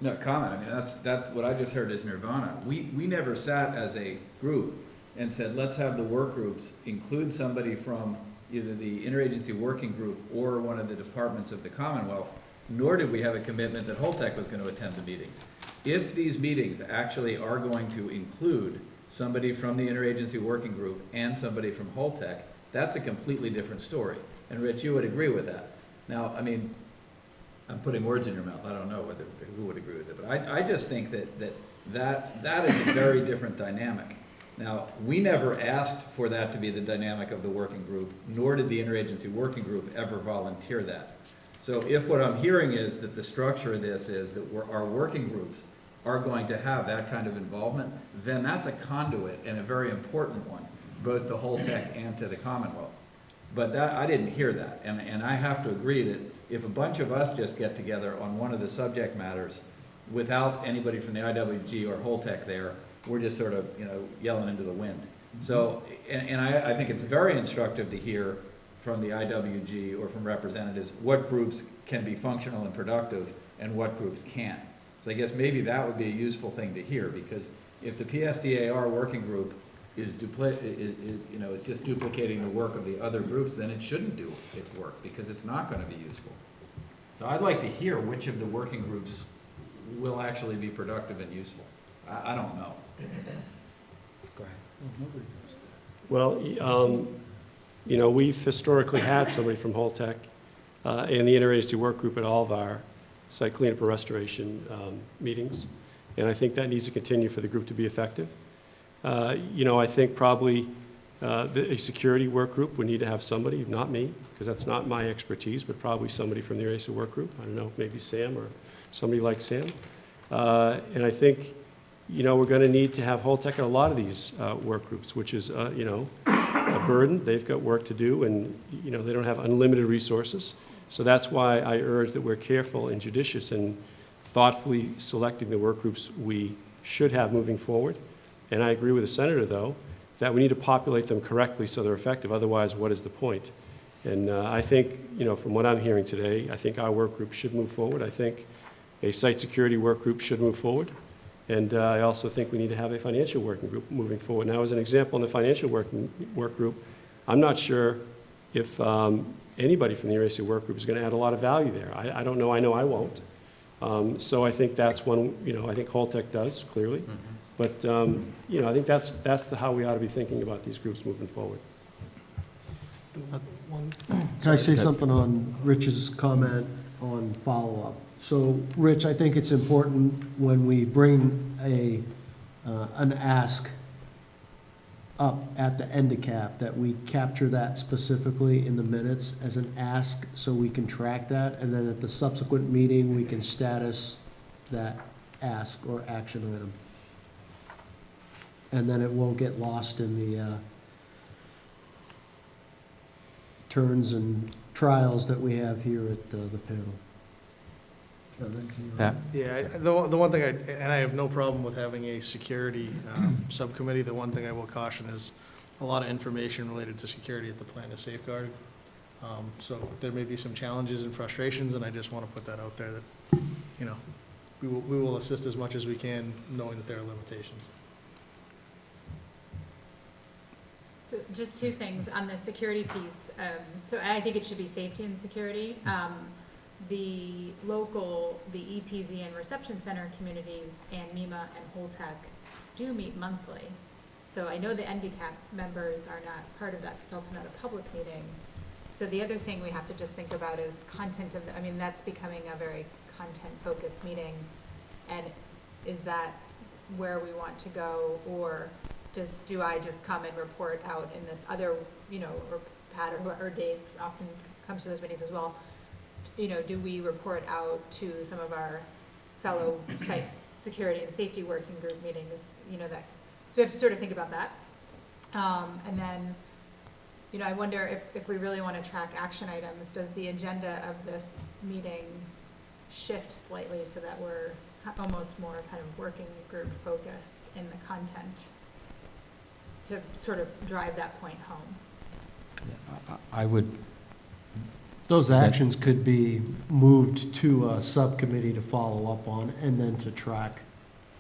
No, comment. I mean, that's what I just heard is nirvana. We never sat as a group and said, let's have the work groups include somebody from either the interagency working group or one of the departments of the Commonwealth, nor did we have a commitment that Holtec was going to attend the meetings. If these meetings actually are going to include somebody from the interagency working group and somebody from Holtec, that's a completely different story. And Rich, you would agree with that. Now, I mean, I'm putting words in your mouth. I don't know who would agree with it, but I just think that is a very different dynamic. Now, we never asked for that to be the dynamic of the working group, nor did the interagency working group ever volunteer that. So if what I'm hearing is that the structure of this is that our working groups are going to have that kind of involvement, then that's a conduit and a very important one, both to Holtec and to the Commonwealth. But that, I didn't hear that, and I have to agree that if a bunch of us just get together on one of the subject matters without anybody from the IWG or Holtec there, we're just sort of, yelling into the wind. So, and I think it's very instructive to hear from the IWG or from representatives what groups can be functional and productive and what groups can't. So I guess maybe that would be a useful thing to hear, because if the PSDAR working group is just duplicating the work of the other groups, then it shouldn't do its work, because it's not going to be useful. So I'd like to hear which of the working groups will actually be productive and useful. I don't know. Go ahead. Well, we've historically had somebody from Holtec and the interagency work group at all of our site cleanup and restoration meetings, and I think that needs to continue for the group to be effective. I think probably a security work group would need to have somebody, not me, because that's not my expertise, but probably somebody from the interagency work group. I don't know, maybe Sam or somebody like Sam. And I think, we're going to need to have Holtec at a lot of these work groups, which is, a burden. They've got work to do, and, they don't have unlimited resources. So that's why I urge that we're careful and judicious in thoughtfully selecting the work groups we should have moving forward. And I agree with the Senator, though, that we need to populate them correctly so they're effective. Otherwise, what is the point? And I think, from what I'm hearing today, I think our work group should move forward. I think a site security work group should move forward. And I also think we need to have a financial working group moving forward. Now, as an example, in the financial work group, I'm not sure if anybody from the interagency work group is going to add a lot of value there. I don't know. I know I won't. So I think that's one, I think Holtec does, clearly. Mm-hmm. But, I think that's how we ought to be thinking about these groups moving forward. Can I say something on Rich's comment on follow-up? So, Rich, I think it's important when we bring an ask up at the NDCAP that we capture that specifically in the minutes as an ask so we can track that, and then at the subsequent meeting, we can status that ask or action item. And then it won't get lost in the turns and trials that we have here at the panel. Pat? Yeah, the one thing, and I have no problem with having a security subcommittee, the one thing I will caution is a lot of information related to security at the plant is safeguarded. So there may be some challenges and frustrations, and I just want to put that out there that, we will assist as much as we can, knowing that there are limitations. So just 2 things on the security piece. So I think it should be safety and security. The EPZ and reception center communities and MEMA and Holtec do meet monthly. So I know the NDCAP members are not part of that. It's also not a public meeting. So the other thing we have to just think about is content of, I mean, that's becoming a very content-focused meeting. And is that where we want to go, or do I just come and report out in this other, you know, or Pat or Dave often comes to those meetings as well. You know, do we report out to some of our fellow site security and safety working group meetings, you know, that, so we have to sort of think about that. And then, you know, I wonder if we really want to track action items, does the agenda of this meeting shift slightly so that we're almost more kind of working group focused in the content to sort of drive that point home? I would, Those actions could be moved to a subcommittee to follow up on and then to track.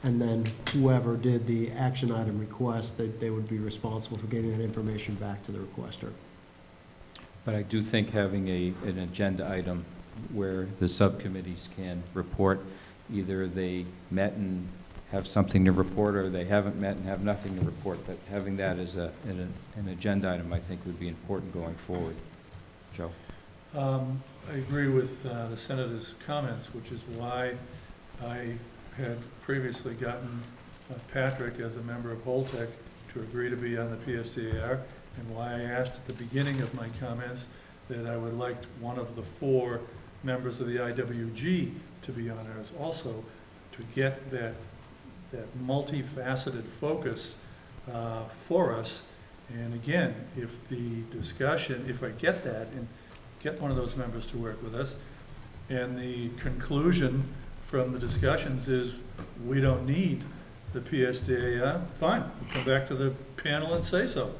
And then whoever did the action item request, they would be responsible for getting that information back to the requester. but I do think having an agenda item where the subcommittees can report, either they met and have something to report, or they haven't met and have nothing to report, but having that as an agenda item, I think, would be important going forward. Joe? I agree with the Senator's comments, which is why I had previously gotten Patrick as a member of Holtec to agree to be on the PSDAR, and why I asked at the beginning of my comments that I would like one of the 4 members of the IWG to be on ours also, to get that multifaceted focus for us. And again, if the discussion, if I get that and get one of those members to work with us, and the conclusion from the discussions is we don't need the PSDAR, fine, we'll come back to the panel and say so.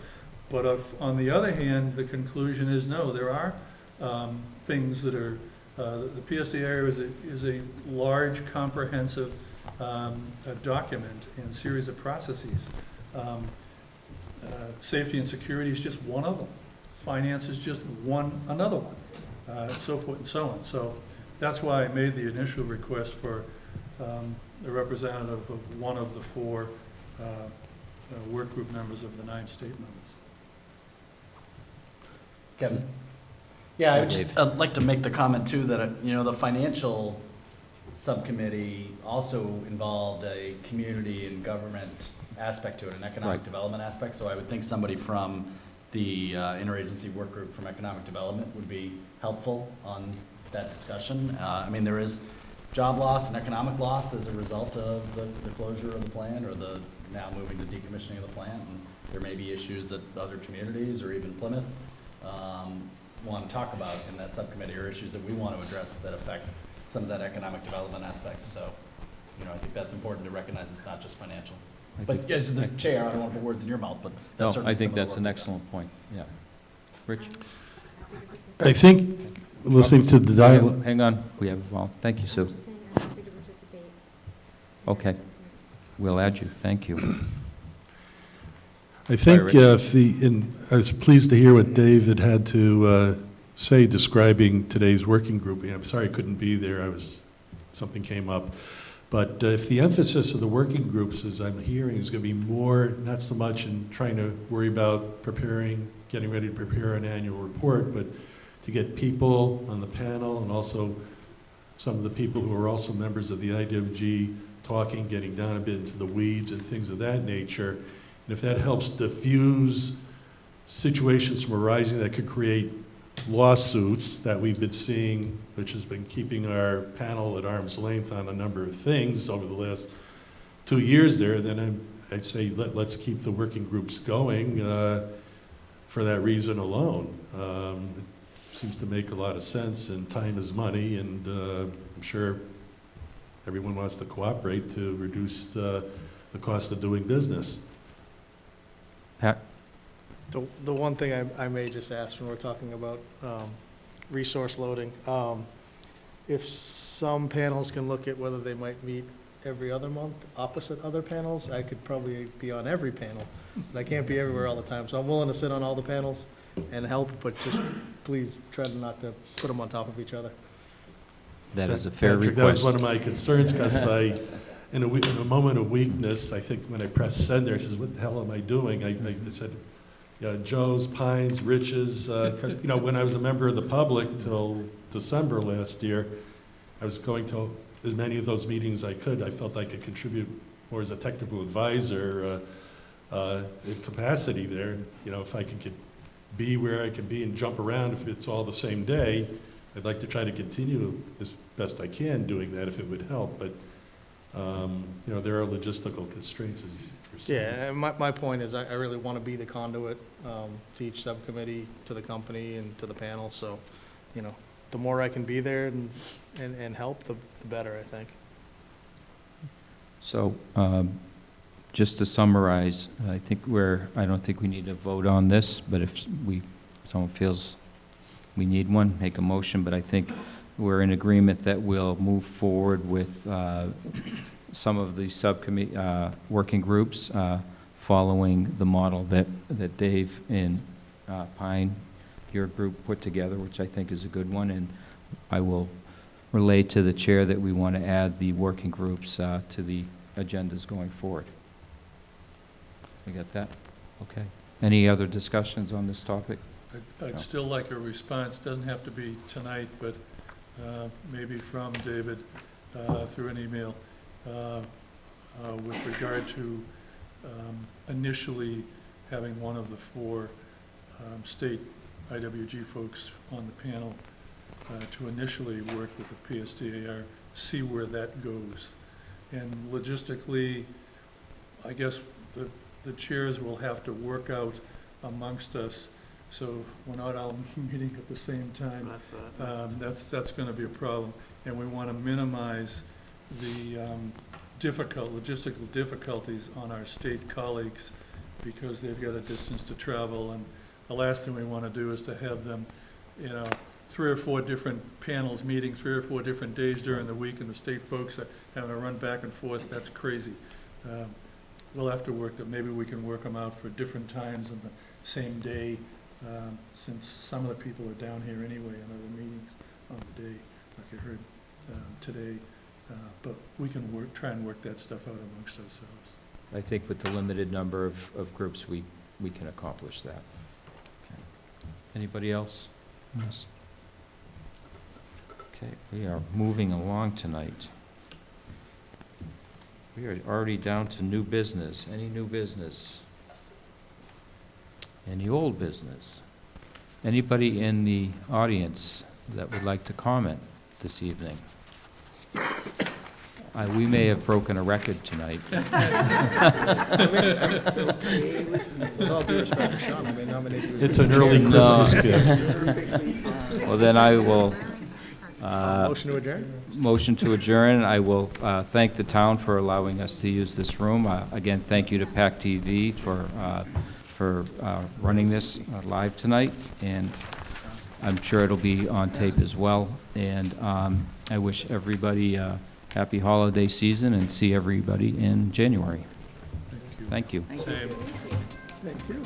But if, on the other hand, the conclusion is no, there are things that are, the PSDAR is a large, comprehensive a document and series of processes. Safety and security is just one of them. Finance is just another one, and so forth and so on. So that's why I made the initial request for the representative of one of the 4 work group members of the 9 state members. Kevin? Yeah, I would just like to make the comment too that, you know, the financial subcommittee also involved a community and government aspect to it, an economic development aspect. So I would think somebody from the interagency work group from economic development would be helpful on that discussion. I mean, there is job loss and economic loss as a result of the closure of the plant, or the now moving to decommissioning of the plant. And there may be issues that other communities or even Plymouth want to talk about in that subcommittee, or issues that we want to address that affect some of that economic development aspect. So, you know, I think that's important to recognize it's not just financial. But as the chair, I don't want to put words in your mouth, but that's certainly I think some of the that's work an we've excellent point, yeah. Rich? I think, listening to the dialogue, Hang on, we have, well, thank you, Sue. Okay, we'll add you, thank you. I think I was pleased to hear what David had to say describing today's working group. I'm sorry I couldn't be there, something came up. But if the emphasis of the working groups, as I'm hearing, is going to be more, not so much in trying to worry about getting ready to prepare an annual report, but to get people on the panel, and also some of the people who are also members of the IWG talking, getting down a bit into the weeds and things of that nature. And if that helps diffuse situations from arising that could create lawsuits that we've been seeing, which has been keeping our panel at arm's length on a number of things over the last 2 years there, then I'd say let's keep the working groups going for that reason alone. It seems to make a lot of sense, and time is money, and I'm sure everyone wants to cooperate to reduce the cost of doing business. Pat? The one thing I may just ask when we're talking about resource loading, if some panels can look at whether they might meet every other month opposite other panels, I could probably be on every panel, but I can't be everywhere all the time. So I'm willing to sit on all the panels and help, but just please try not to put them on top of each other. That is a fair Patrick, request. that was one of my concerns, because in a moment of weakness, I think when I pressed send there, I says, what the hell am I doing? I said, Joe's, Pines, Rich's. When I was a member of the public till December last year, I was going to as many of those meetings as I could. I felt I could contribute more as a technical advisor capacity there. If I could be where I can be and jump around if it's all the same day, I'd like to try to continue as best I can doing that if it would help. But, there are logistical constraints, as you're saying. Yeah, and my point is I really want to be the conduit to each subcommittee, to the company, and to the panel. So, the more I can be there and help, the better, I think. So, just to summarize, I don't think we need to vote on this, but if someone feels we need one, make a motion, but I think we're in agreement that we'll move forward with some of the subcommittee, working groups, following the model that Dave and Pine, your group, put together, which I think is a good one, and I will relay to the chair that we want to add the working groups to the agendas going forward. We got that? Okay. Any other discussions on this topic? I'd still like a response, doesn't have to be tonight, but maybe from David through an email with regard to initially having one of the 4 state IWG folks on the panel to initially work with the PSDAR, see where that goes. And logistically, I guess the chairs will have to work out amongst us, so we're not all meeting at the same time. That's going to be a problem, and we want to minimize the logistical difficulties on our state colleagues because they've got a distance to travel, and the last thing we want to do is to have them, 3 or 4 different panels meeting 3 or 4 different days during the week, and the state folks are having to run back and forth. That's crazy. We'll have to work that. Maybe we can work them out for different times in the same day, since some of the people are down here anyway in other meetings on the day, like I heard today. But we can try and work that stuff out amongst ourselves. I think with the limited number of groups, we can accomplish that. Okay. Anybody else? Yes. Okay, we are moving along tonight. We are already down to new business. Any new business? Any old business? Anybody in the audience that would like to comment this evening? We may have broken a record tonight. With all due respect to Sean, I may nominate you as It's an early Christmas gift. Well, then I will... motion to adjourn? Motion to adjourn. I will thank the town for allowing us to use this room. Again, thank you to PACTV for running this live tonight, and I'm sure it'll be on tape as well. And I wish everybody a happy holiday season and see everybody in January. Thank you. Same. Thank you.